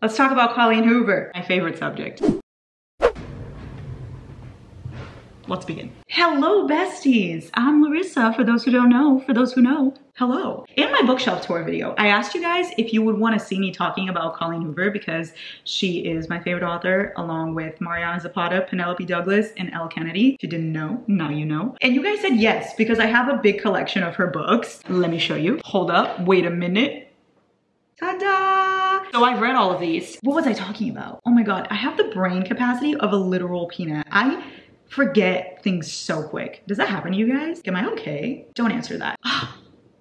Let's talk about Colleen Hoover, my favorite subject. Let's begin. Hello, besties. I'm Larissa, for those who don't know. For those who know, hello. In my bookshelf tour video, I asked you guys if you would want to see me talking about Colleen Hoover because she is my favorite author, along with Mariana Zapata, Penelope Douglas, and Elle Kennedy. If you didn't know, now you know. And you guys said yes, because I have a big collection of her books. Let me show you. Hold up, wait a minute. Ta-da! So I've read all of these. What was I talking about? Oh my God, I have the brain capacity of a literal peanut. I forget things so quick. Does that happen to you guys? Am I okay? Don't answer that.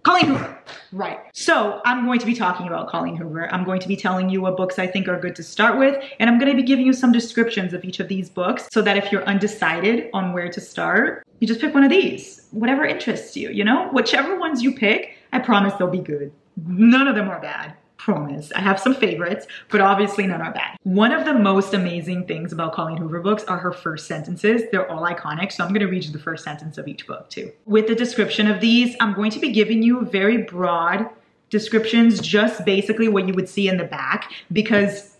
Colleen Hoover. Right. So I'm going to be talking about Colleen Hoover. I'm going to be telling you what books I think are good to start with, and I'm going to be giving you some descriptions of each of these books so that if you're undecided on where to start, you just pick one of these. Whatever interests you, you know? Whichever ones you pick, I promise they'll be good. None of them are bad. Promise. I have some favorites, but obviously none are bad. One of the most amazing things about Colleen Hoover books are her first sentences. They're all iconic, so I'm going to read you the first sentence of each book too. With the description of these, I'm going to be giving you very broad descriptions, just basically what you would see in the back, because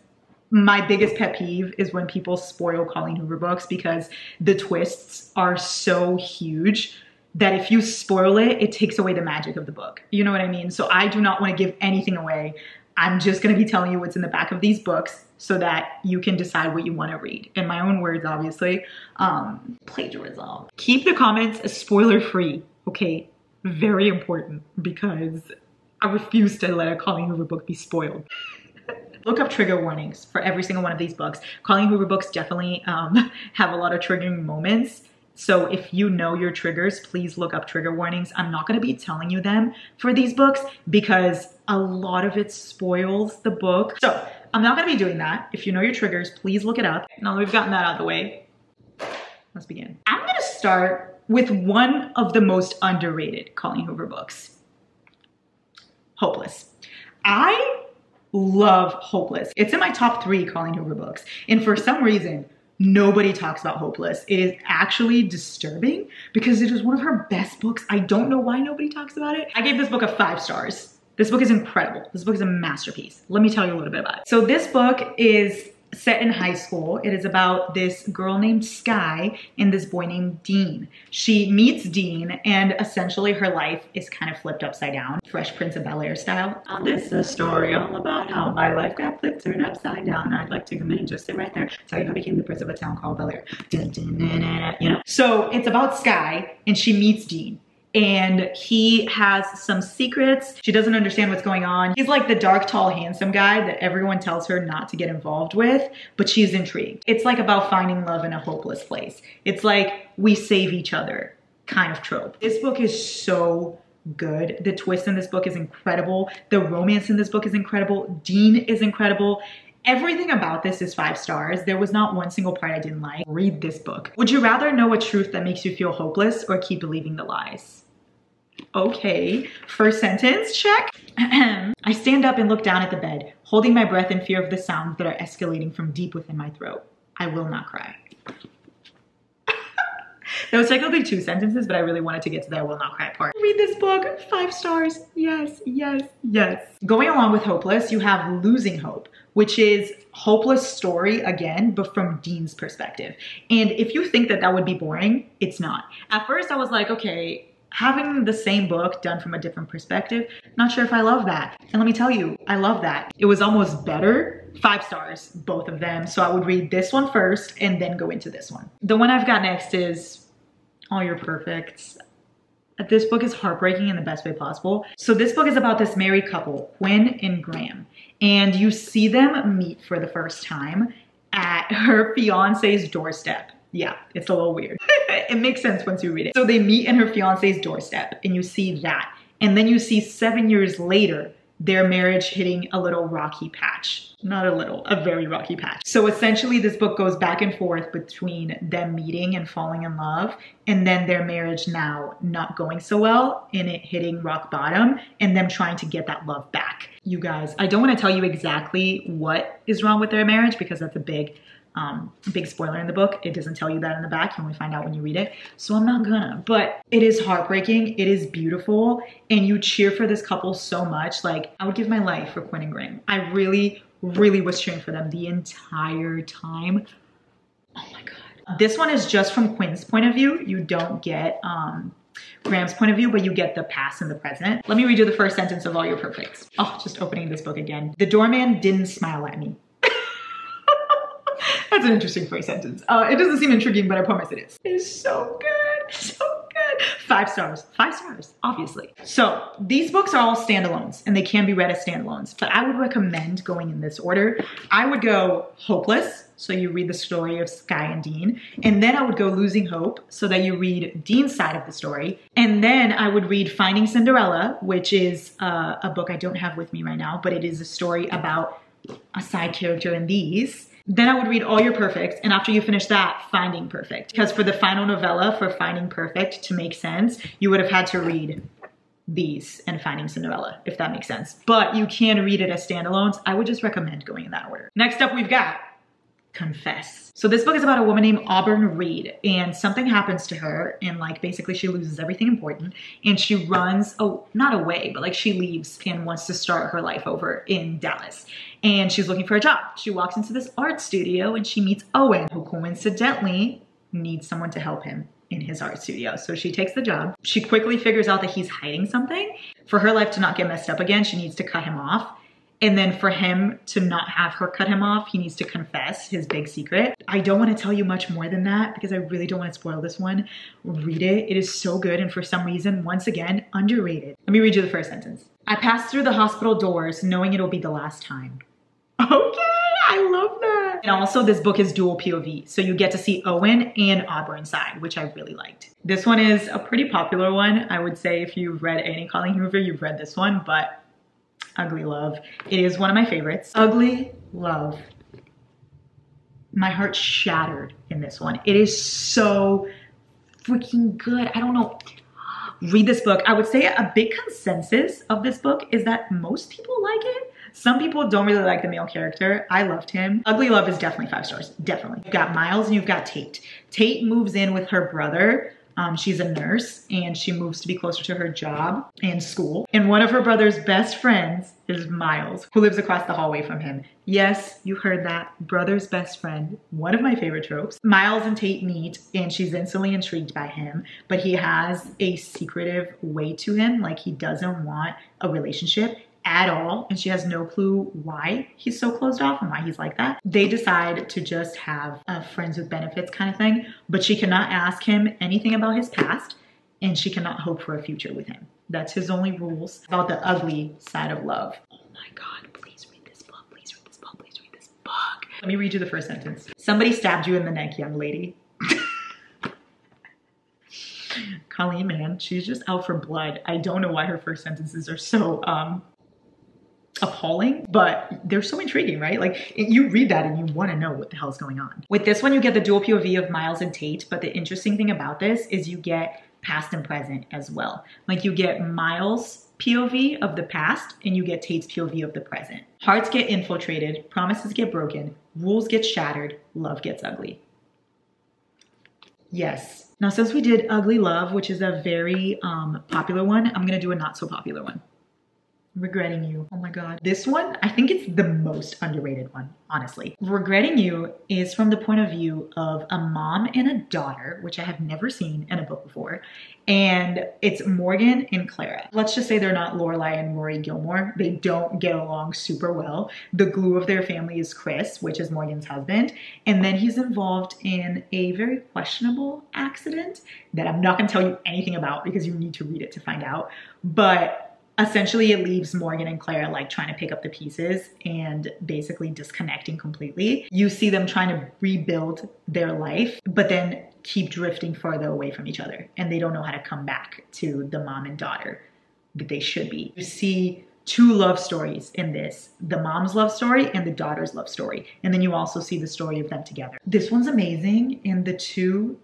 my biggest pet peeve is when people spoil Colleen Hoover books because the twists are so huge that if you spoil it, it takes away the magic of the book. You know what I mean? So I do not want to give anything away. I'm just going to be telling you what's in the back of these books so that you can decide what you want to read. In my own words, obviously. Plagiarism. Keep the comments spoiler free, okay? Very important, because I refuse to let a Colleen Hoover book be spoiled. Look up trigger warnings for every single one of these books. Colleen Hoover books definitely have a lot of triggering moments. So if you know your triggers, please look up trigger warnings. I'm not going to be telling you them for these books because a lot of it spoils the book. So I'm not going to be doing that. If you know your triggers, please look it up. Now that we've gotten that out of the way, let's begin. I'm going to start with one of the most underrated Colleen Hoover books, Hopeless. I love Hopeless. It's in my top 3 Colleen Hoover books. And for some reason, nobody talks about Hopeless. It is actually disturbing because it is one of her best books. I don't know why nobody talks about it. I gave this book a 5 stars. This book is incredible. This book is a masterpiece. Let me tell you a little bit about it. So this book is set in high school. It is about this girl named Sky and this boy named Dean. She meets Dean and essentially her life is kind of flipped upside down. Fresh Prince of Bel-Air style. This is a story all about how my life got flipped, turned upside down. I'd like to come in and just sit right there, tell you how I became the prince of a town called Bel-Air. You know? So it's about Sky and she meets Dean. And he has some secrets. She doesn't understand what's going on. He's like the dark, tall, handsome guy that everyone tells her not to get involved with, but she's intrigued. It's like about finding love in a hopeless place. It's like we save each other kind of trope. This book is so good. The twist in this book is incredible. The romance in this book is incredible. Dean is incredible. Everything about this is 5 stars. There was not one single part I didn't like. Read this book. Would you rather know a truth that makes you feel hopeless or keep believing the lies? Okay, first sentence, check. I stand up and look down at the bed, holding my breath in fear of the sounds that are escalating from deep within my throat. I will not cry. That was technically 2 sentences, but I really wanted to get to the I will not cry part. Read this book, 5 stars. Yes, yes, yes. Going along with Hopeless, you have Losing Hope, which is Hopeless story again, but from Dean's perspective. And if you think that that would be boring, it's not. At first I was like, okay, having the same book done from a different perspective, not sure if I love that. And let me tell you, I love that. It was almost better. 5 stars, both of them. So I would read this one first and then go into this one. The one I've got next is All Your Perfects. This book is heartbreaking in the best way possible. So this book is about this married couple, Quinn and Graham. And you see them meet for the first time at her fiance's doorstep. Yeah, it's a little weird. It makes sense once you read it. So they meet in her fiance's doorstep and you see that. And then you see 7 years later, their marriage hitting a little rocky patch. Not a little, a very rocky patch. So essentially this book goes back and forth between them meeting and falling in love and then their marriage now not going so well and it hitting rock bottom and them trying to get that love back. You guys, I don't want to tell you exactly what is wrong with their marriage because that's a big spoiler in the book. It doesn't tell you that in the back. You only find out when you read it. So I'm not gonna, but it is heartbreaking. It is beautiful. And you cheer for this couple so much. Like I would give my life for Quinn and Graham. I really, really was cheering for them the entire time. Oh my God. This one is just from Quinn's point of view. You don't get Graham's point of view, but you get the past and the present. Let me read you the first sentence of All Your Perfects. Oh, just opening this book again. The doorman didn't smile at me. That's an interesting first sentence. It doesn't seem intriguing, but I promise it is. It is so good, so good. 5 stars, 5 stars, obviously. So these books are all standalones and they can be read as standalones, but I would recommend going in this order. I would go Hopeless, so you read the story of Sky and Dean, and then I would go Losing Hope, so that you read Dean's side of the story, and then I would read Finding Cinderella, which is a book I don't have with me right now, but it is a story about a side character in these. Then I would read All Your Perfects, and after you finish that, Finding Perfect. Because for the final novella, for Finding Perfect to make sense, you would have had to read these and Finding Cinderella, if that makes sense. But you can read it as standalones. I would just recommend going in that order. Next up, we've got Confess. So this book is about a woman named Auburn Reed, and something happens to her, and like basically she loses everything important, and she runs, not away, but like she leaves and wants to start her life over in Dallas. And she's looking for a job. She walks into this art studio and she meets Owen, who coincidentally needs someone to help him in his art studio. So she takes the job. She quickly figures out that he's hiding something. For her life to not get messed up again, she needs to cut him off. And then for him to not have her cut him off, he needs to confess his big secret. I don't want to tell you much more than that because I really don't want to spoil this one. Read it. It is so good, and for some reason, once again, underrated. Let me read you the first sentence. I passed through the hospital doors knowing it'll be the last time. Okay, I love that. And also this book is dual POV, so you get to see Owen and Auburn's side, which I really liked. This one is a pretty popular one. I would say if you've read any Colleen Hoover, you've read this one, but Ugly Love. It is one of my favorites. Ugly Love. My heart shattered in this one. It is so freaking good. I don't know. Read this book. I would say a big consensus of this book is that most people like it. Some people don't really like the male character. I loved him. Ugly Love is definitely 5 stars. Definitely. You've got Miles and you've got Tate. Tate moves in with her brother. She's a nurse and she moves to be closer to her job and school. And one of her brother's best friends is Miles, who lives across the hallway from him. Yes, you heard that. Brother's best friend. One of my favorite tropes. Miles and Tate meet and she's instantly intrigued by him, but he has a secretive way to him. Like he doesn't want a relationship at all, and she has no clue why he's so closed off and why he's like that. They decide to just have a friends with benefits kind of thing, but she cannot ask him anything about his past and she cannot hope for a future with him. That's his only rules about the ugly side of love. Oh my God, please read this book, please read this book, please read this book. Let me read you the first sentence. Somebody stabbed you in the neck, young lady. Colleen, man, she's just out for blood. I don't know why her first sentences are so appalling, but they're so intriguing, right? Like you read that and you want to know what the hell is going on. With this one, you get the dual POV of Miles and Tate, but the interesting thing about this is you get past and present as well. Like you get Miles' POV of the past and you get Tate's POV of the present. Hearts get infiltrated, promises get broken, rules get shattered, love gets ugly. Yes. Now, since we did Ugly Love, which is a very popular one, I'm gonna do a not so popular one. Regretting You. Oh my God. This one, I think it's the most underrated one, honestly. Regretting You is from the point of view of a mom and a daughter, which I have never seen in a book before. And it's Morgan and Clara. Let's just say they're not Lorelai and Rory Gilmore. They don't get along super well. The glue of their family is Chris, which is Morgan's husband. And then he's involved in a very questionable accident that I'm not gonna tell you anything about because you need to read it to find out. But essentially, it leaves Morgan and Clara like trying to pick up the pieces and basically disconnecting completely. You see them trying to rebuild their life, but then keep drifting farther away from each other. And they don't know how to come back to the mom and daughter that they should be. You see 2 love stories in this, the mom's love story and the daughter's love story. And then you also see the story of them together. This one's amazing. And the 2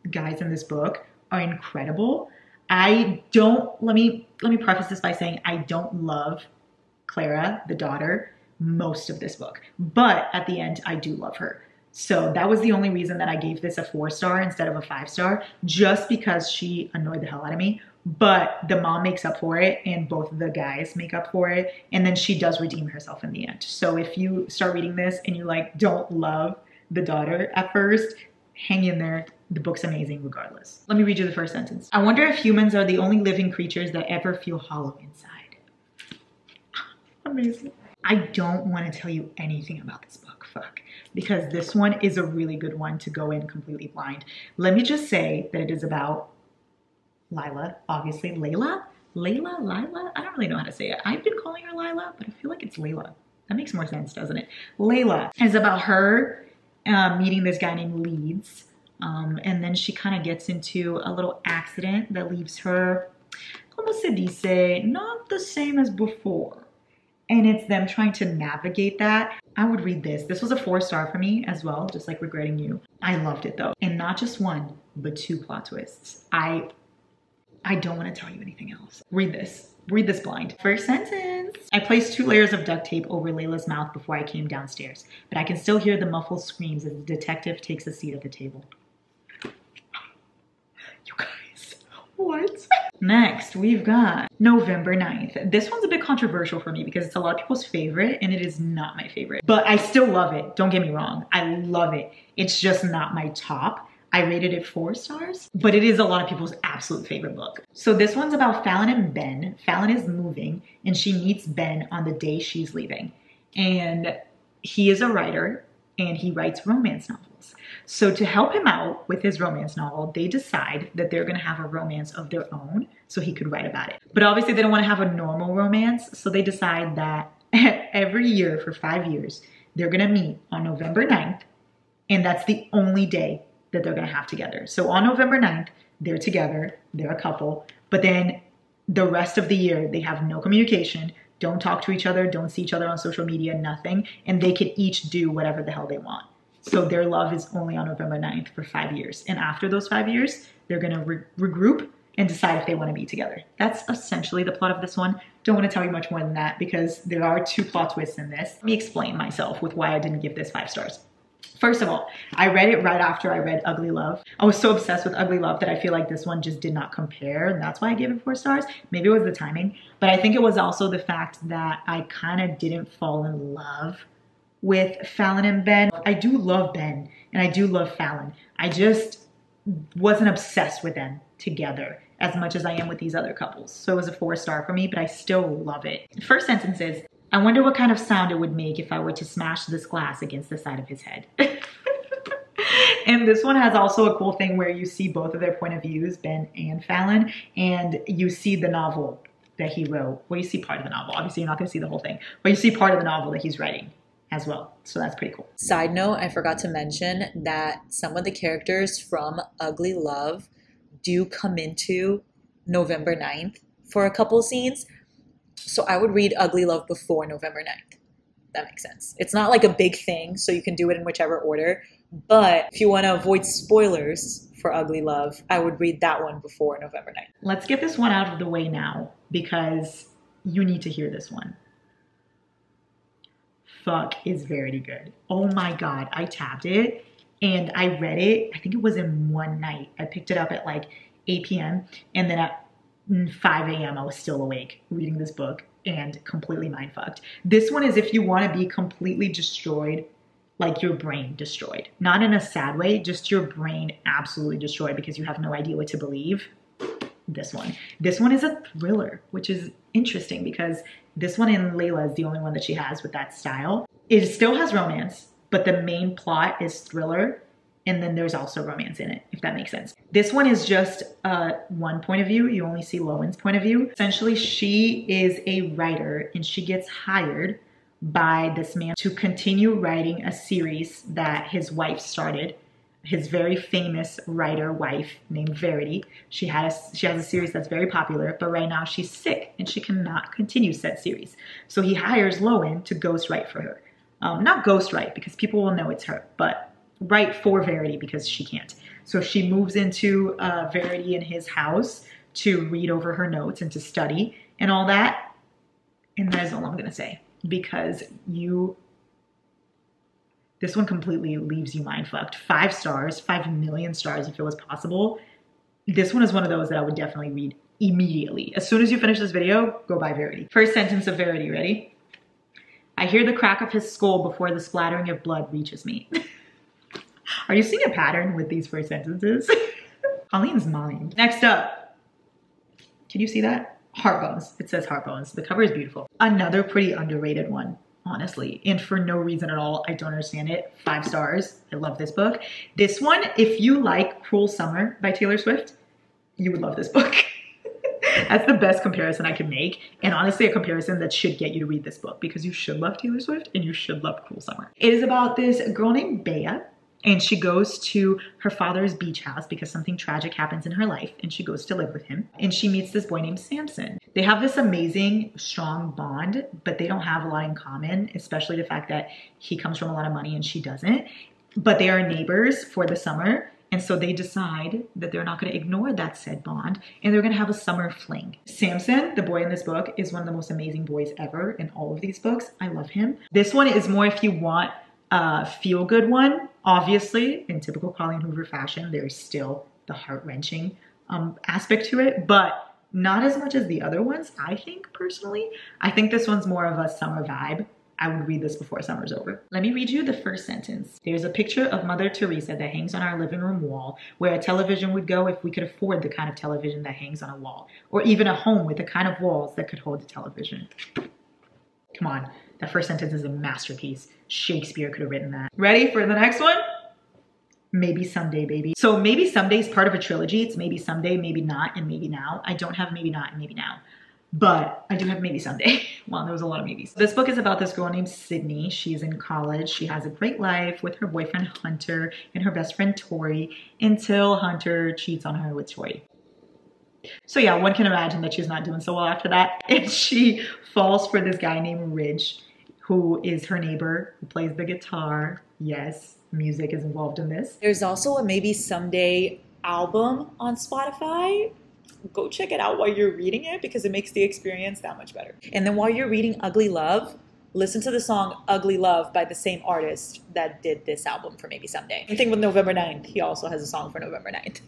guys in this book are incredible. Let me preface this by saying I don't love Clara, the daughter, most of this book, but at the end, I do love her. So that was the only reason that I gave this a 4 star instead of a 5 star, just because she annoyed the hell out of me. but the mom makes up for it and both of the guys make up for it. And then she does redeem herself in the end. So if you start reading this and you like don't love the daughter at first, hang in there. The book's amazing regardless. Let me read you the first sentence. I wonder if humans are the only living creatures that ever feel hollow inside. Amazing. I don't want to tell you anything about this book, because this one is a really good one to go in completely blind. Let me just say that it is about Lila, obviously. Lila? Lila? I don't really know how to say it. I've been calling her Lila, but I feel like it's Layla. That makes more sense, doesn't it? Layla is about her meeting this guy named Leeds. And then she kind of gets into a little accident that leaves her, como se dice, not the same as before. And it's them trying to navigate that. I would read this. This was a 4-star for me as well, just like Regretting You. I loved it though. And not just one, but 2 plot twists. I don't want to tell you anything else. Read this. Read this blind. First sentence. I placed 2 layers of duct tape over Layla's mouth before I came downstairs, but I can still hear the muffled screams as the detective takes a seat at the table. You guys, what? Next, we've got November 9th. This one's a bit controversial for me because it's a lot of people's favorite and it is not my favorite, but I still love it. Don't get me wrong. I love it. It's just not my top. I rated it 4 stars, but it is a lot of people's absolute favorite book. So this one's about Fallon and Ben. Fallon is moving and she meets Ben on the day she's leaving. And he is a writer and he writes romance novels. So to help him out with his romance novel, they decide that they're gonna have a romance of their own so he could write about it. But obviously they don't wanna have a normal romance, so they decide that every year for 5 years, they're gonna meet on November 9th, and that's the only day that they're gonna have together. So on November 9th, they're together, they're a couple, but then the rest of the year, they have no communication, don't talk to each other, don't see each other on social media, nothing, and they can each do whatever the hell they want. So their love is only on November 9th for 5 years. And after those 5 years, they're gonna regroup and decide if they wanna be together. That's essentially the plot of this one. Don't wanna tell you much more than that because there are 2 plot twists in this. Let me explain myself with why I didn't give this 5 stars. First of all, I read it right after I read Ugly Love. I was so obsessed with Ugly Love that I feel like this one just did not compare, and that's why I gave it 4 stars. Maybe it was the timing, but I think it was also the fact that I kind of didn't fall in love with Fallon and Ben. I do love Ben, and I do love Fallon. I just wasn't obsessed with them together as much as I am with these other couples. So it was a 4-star for me, but I still love it. First sentence is, I wonder what kind of sound it would make if I were to smash this glass against the side of his head. And this one has also a cool thing where you see both of their point of views, Ben and Fallon, and you see the novel that he wrote. Well, you see part of the novel. Obviously, you're not gonna see the whole thing, but you see part of the novel that he's writing as well. So that's pretty cool. Side note, I forgot to mention that some of the characters from Ugly Love do come into November 9th for a couple scenes. So I would read Ugly Love before November 9th. That makes sense. It's not like a big thing, so you can do it in whichever order. But if you want to avoid spoilers for Ugly Love, I would read that one before November 9th. Let's get this one out of the way now because you need to hear this one. Fuck is Verity good. Oh my God, I tabbed it and I read it. I think it was in one night. I picked it up at like 8 p.m. and then at 5 a.m. I was still awake reading this book and completely mind fucked. This one is if you want to be completely destroyed, like your brain destroyed. Not in a sad way, just your brain absolutely destroyed because you have no idea what to believe. This one. This one is a thriller, which is interesting because this one in Layla is the only one that she has with that style. It still has romance, but the main plot is thriller. And then there's also romance in it, if that makes sense. This one is just one point of view. You only see Lowen's point of view. Essentially, she is a writer and she gets hired by this man to continue writing a series that his wife started. His very famous writer wife named Verity. She has a series that's very popular, but right now she's sick and she cannot continue said series. So he hires Lowen to ghostwrite for her. Not ghostwrite because people will know it's her, but write for Verity because she can't. So she moves into Verity in his house to read over her notes and to study and all that. And that is all I'm gonna say because this one completely leaves you mind fucked. 5 stars, 5 million stars if it was possible. This one is one of those that I would definitely read immediately. As soon as you finish this video, go buy Verity. First sentence of Verity, ready? I hear the crack of his skull before the splattering of blood reaches me. Are you seeing a pattern with these first sentences? Colleen's mind. Next up, can you see that? Heartbones. It says Heartbones. The cover is beautiful. Another pretty underrated one, honestly, and for no reason at all. I don't understand it. 5 stars. I love this book. This one, if you like Cruel Summer by Taylor Swift, you would love this book. That's the best comparison I can make. And honestly, a comparison that should get you to read this book because you should love Taylor Swift and you should love Cruel Summer. It is about this girl named Bea, and she goes to her father's beach house because something tragic happens in her life, and she goes to live with him. And she meets this boy named Samson. They have this amazing, strong bond, but they don't have a lot in common, especially the fact that he comes from a lot of money and she doesn't. But they are neighbors for the summer. And so they decide that they're not going to ignore that said bond, and they're going to have a summer fling. Samson, the boy in this book, is one of the most amazing boys ever in all of these books. I love him. This one is more if you want a feel-good one. Obviously, in typical Colleen Hoover fashion, there's still the heart-wrenching aspect to it, but not as much as the other ones, I think, personally. I think this one's more of a summer vibe. I would read this before summer's over. Let me read you the first sentence. There's a picture of Mother Teresa that hangs on our living room wall, where a television would go if we could afford the kind of television that hangs on a wall, or even a home with the kind of walls that could hold a television. Come on, that first sentence is a masterpiece. Shakespeare could have written that. Ready for the next one? Maybe Someday, baby. So Maybe Someday is part of a trilogy. It's Maybe Someday, Maybe Not, and Maybe Now. I don't have Maybe Not and Maybe Now, but I do have Maybe Someday. Wow, there was a lot of maybes. This book is about this girl named Sydney. She's in college. She has a great life with her boyfriend Hunter and her best friend Tori, until Hunter cheats on her with Tori. So yeah, one can imagine that she's not doing so well after that. And she falls for this guy named Ridge, who is her neighbor, who plays the guitar. Yes, music is involved in this. There's also a Maybe Someday album on Spotify. Go check it out while you're reading it because it makes the experience that much better. And then while you're reading Ugly Love, listen to the song Ugly Love by the same artist that did this album for Maybe Someday. Same thing with November 9th. He also has a song for November 9th.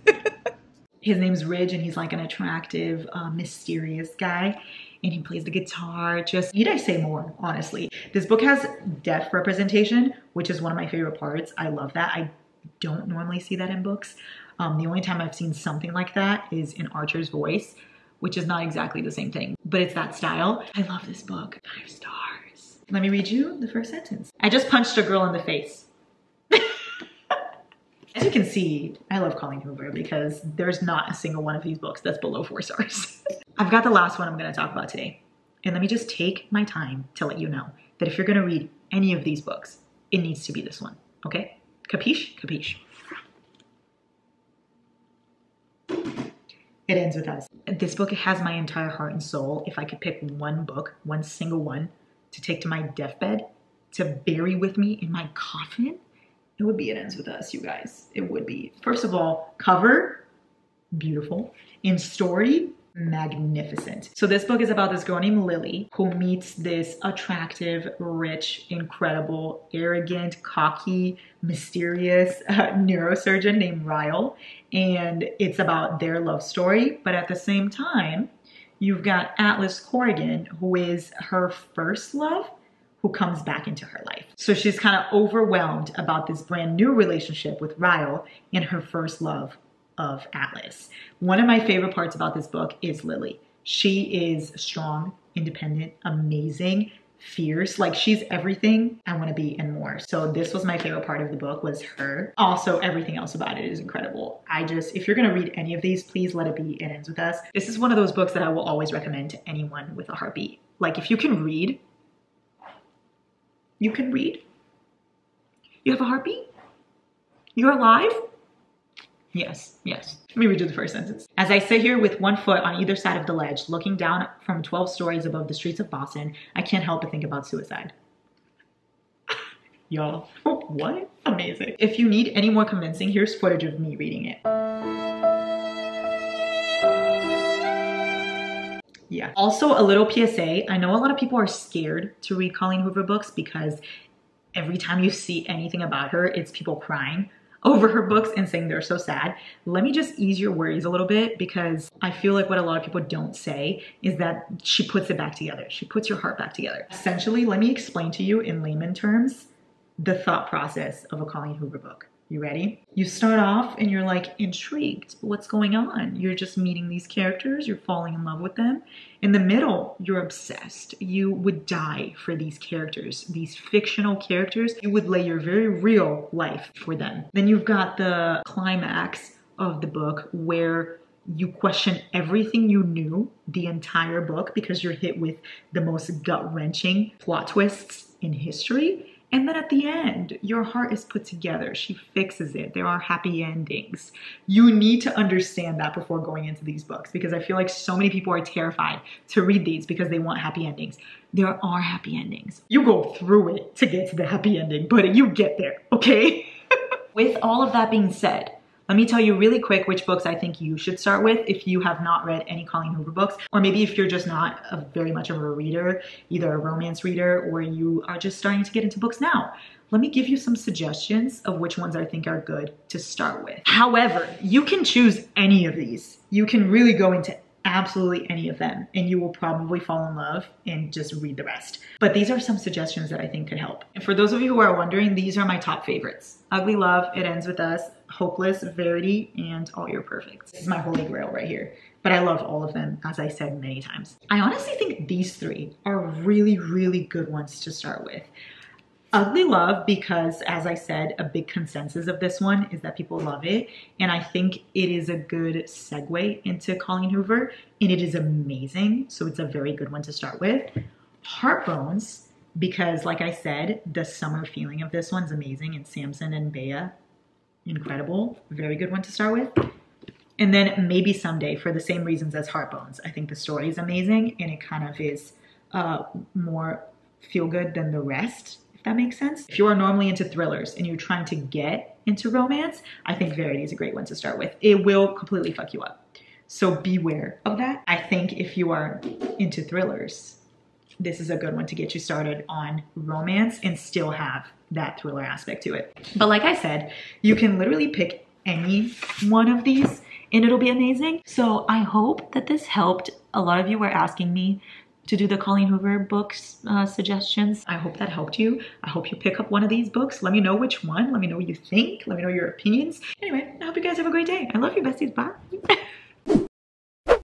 His name's Ridge, and he's like an attractive, mysterious guy. And he plays the guitar. Just, need I say more, honestly. This book has deaf representation, which is one of my favorite parts. I love that. I don't normally see that in books. The only time I've seen something like that is in Archer's Voice, which is not exactly the same thing, but it's that style. I love this book. 5 stars. Let me read you the first sentence. I just punched a girl in the face. As you can see, I love Colleen Hoover because there's not a single one of these books that's below 4 stars. I've got the last one I'm going to talk about today. And let me just take my time to let you know that if you're going to read any of these books, it needs to be this one. Okay? Capiche? Capiche. It ends with us. This book has my entire heart and soul. If I could pick one book, one single one, to take to my deathbed, to bury with me in my coffin, it would be It Ends With Us, you guys. It would be. First of all, cover, beautiful. In story, magnificent. So this book is about this girl named Lily who meets this attractive, rich, incredible, arrogant, cocky, mysterious neurosurgeon named Ryle. And it's about their love story. But at the same time, you've got Atlas Corrigan, who is her first love, who comes back into her life. So she's kind of overwhelmed about this brand new relationship with Ryle and her first love of Atlas. One of my favorite parts about this book is Lily. She is strong, independent, amazing, fierce. Like, she's everything I want to be and more. So this was my favorite part of the book, was her. Also, everything else about it is incredible. If you're going to read any of these, please let it be It Ends With Us. This is one of those books that I will always recommend to anyone with a heartbeat. Like, if you can read, you can read. You have a heartbeat? You're alive? Yes, yes. Let me read you the first sentence. As I sit here with one foot on either side of the ledge, looking down from 12 stories above the streets of Boston, I can't help but think about suicide. Y'all, what? Amazing. If you need any more convincing, here's footage of me reading it. Yeah. Also, a little PSA. I know a lot of people are scared to read Colleen Hoover books because every time you see anything about her, it's people crying. over her books and saying they're so sad. Let me just ease your worries a little bit, because I feel like what a lot of people don't say is that she puts it back together. She puts your heart back together. Essentially, let me explain to you in layman terms the thought process of a Colleen Hoover book. You ready? You start off and you're like intrigued. What's going on? You're just meeting these characters. You're falling in love with them. In the middle, you're obsessed. You would die for these characters, these fictional characters. You would lay your very real life for them. Then you've got the climax of the book where you question everything you knew the entire book, because you're hit with the most gut-wrenching plot twists in history. And then at the end, your heart is put together. She fixes it. There are happy endings. You need to understand that before going into these books, because I feel like so many people are terrified to read these because they want happy endings. There are happy endings. You go through it to get to the happy ending, but you get there, okay? With all of that being said, let me tell you really quick which books I think you should start with if you have not read any Colleen Hoover books, or maybe if you're just not very much of a reader, either a romance reader or you are just starting to get into books now. Let me give you some suggestions of which ones I think are good to start with. However, you can choose any of these. You can really go into absolutely any of them and you will probably fall in love and just read the rest. But these are some suggestions that I think could help. And for those of you who are wondering, these are my top favorites. Ugly Love, It Ends With Us, Hopeless, Verity, and All Your Perfects. This is my holy grail right here. But I love all of them, as I said many times. I honestly think these three are really, really good ones to start with. Ugly Love, because as I said, a big consensus of this one is that people love it. And I think it is a good segue into Colleen Hoover, and it is amazing. So it's a very good one to start with. Heartbones, because like I said, the summer feeling of this one's amazing, and Samson and Bea, incredible. Very good one to start with. And then Maybe Someday, for the same reasons as Heartbones. I think the story is amazing, and it kind of is more feel good than the rest. That makes sense. If you are normally into thrillers and you're trying to get into romance, I think Verity is a great one to start with. It will completely fuck you up. So beware of that. I think if you are into thrillers, this is a good one to get you started on romance and still have that thriller aspect to it. But like I said, you can literally pick any one of these and it'll be amazing. So I hope that this helped. A lot of you were asking me to do the Colleen Hoover books suggestions. I hope that helped you. I hope you pick up one of these books. Let me know which one. Let me know what you think. Let me know your opinions. Anyway, I hope you guys have a great day. I love you, besties. Bye.